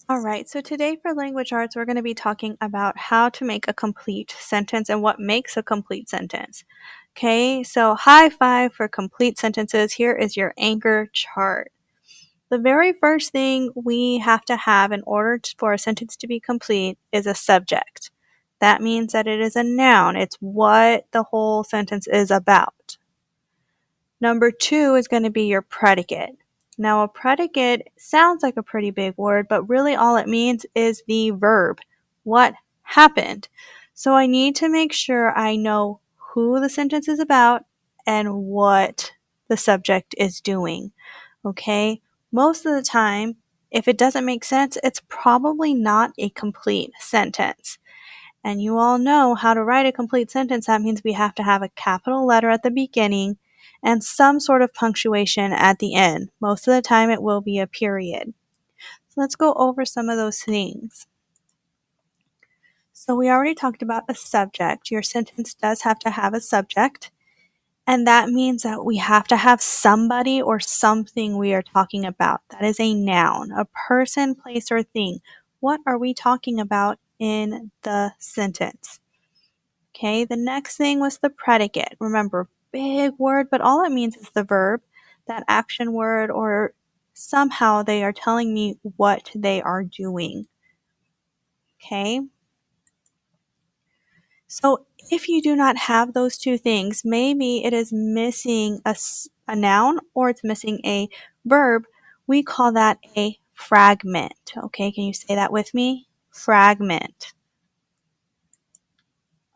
All right, so today for language arts, we're going to be talking about how to make a complete sentence and what makes a complete sentence. Okay, so high five for complete sentences. Here is your anchor chart. The very first thing we have to have in order for a sentence to be complete is a subject. That means that it is a noun. It's what the whole sentence is about. Number 2 is going to be your predicate. Now, a predicate sounds like a pretty big word, but really all it means is the verb. What happened? So I need to make sure I know who the sentence is about and what the subject is doing. Okay? Most of the time, if it doesn't make sense, it's probably not a complete sentence. And you all know how to write a complete sentence. That means we have to have a capital letter at the beginning and some sort of punctuation at the end. Most of the time it will be a period. So let's go over some of those things. So we already talked about a subject. Your sentence does have to have a subject. And that means that we have to have somebody or something we are talking about. That is a noun, a person, place, or thing. What are we talking about in the sentence? Okay, the next thing was the predicate. Remember, big word, but all it means is the verb, that action word, or somehow they are telling me what they are doing. Okay, so if you do not have those two things, maybe it is missing a noun or it's missing a verb. We call that a fragment. Okay, can you say that with me? Fragment.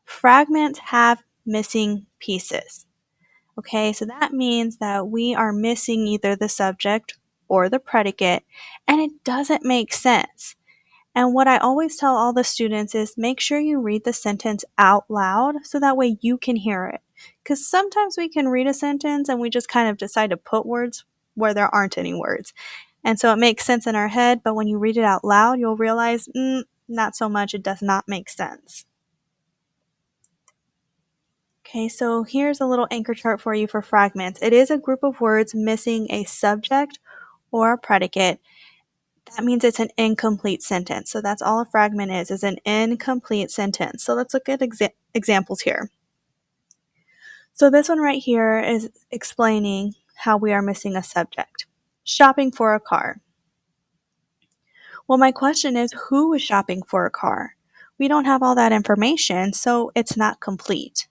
Fragments have missing pieces. Okay, so that means that we are missing either the subject or the predicate, and it doesn't make sense. And what I always tell all the students is make sure you read the sentence out loud so that way you can hear it. Because sometimes we can read a sentence and we just kind of decide to put words where there aren't any words. And so it makes sense in our head, but when you read it out loud, you'll realize, not so much, it does not make sense. Okay, so here's a little anchor chart for you for fragments. It is a group of words missing a subject or a predicate. That means it's an incomplete sentence. So that's all a fragment is an incomplete sentence. So let's look at examples here. So this one right here is explaining how we are missing a subject. Shopping for a car. Well, my question is, who is shopping for a car? We don't have all that information, so it's not complete.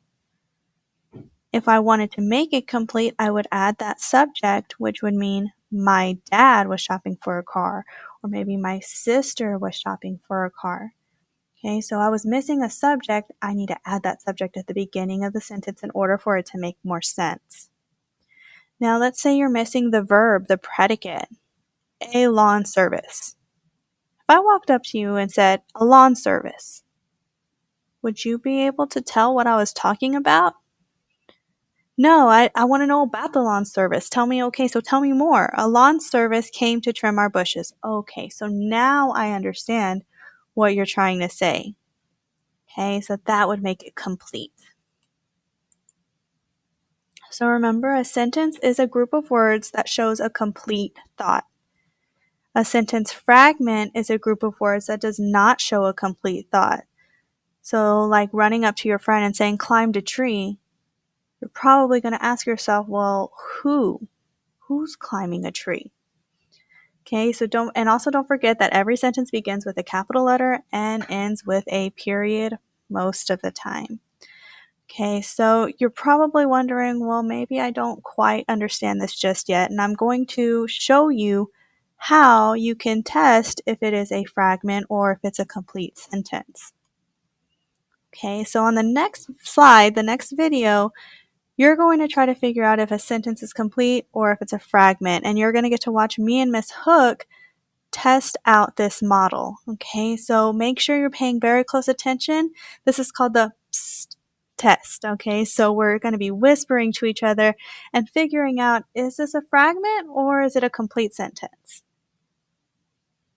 If I wanted to make it complete, I would add that subject, which would mean my dad was shopping for a car, or maybe my sister was shopping for a car. Okay, so I was missing a subject. I need to add that subject at the beginning of the sentence in order for it to make more sense. Now, let's say you're missing the verb, the predicate, a lawn service. If I walked up to you and said, a lawn service, would you be able to tell what I was talking about? No, I want to know about the lawn service. Tell me, okay, so tell me more. A lawn service came to trim our bushes. Okay, so now I understand what you're trying to say. Okay, so that would make it complete. So remember, a sentence is a group of words that shows a complete thought. A sentence fragment is a group of words that does not show a complete thought. So like running up to your friend and saying, climbed a tree, you're probably going to ask yourself, well, who's climbing a tree? Okay, so also don't forget that every sentence begins with a capital letter and ends with a period most of the time. Okay, so you're probably wondering, well, maybe I don't quite understand this just yet, and I'm going to show you how you can test if it is a fragment or if it's a complete sentence. Okay, so on the next slide, the next video, you're going to try to figure out if a sentence is complete or if it's a fragment, and you're going to get to watch me and Miss Hook test out this model. Okay, so make sure you're paying very close attention. This is called the psst test. Okay, so we're going to be whispering to each other and figuring out, is this a fragment or is it a complete sentence?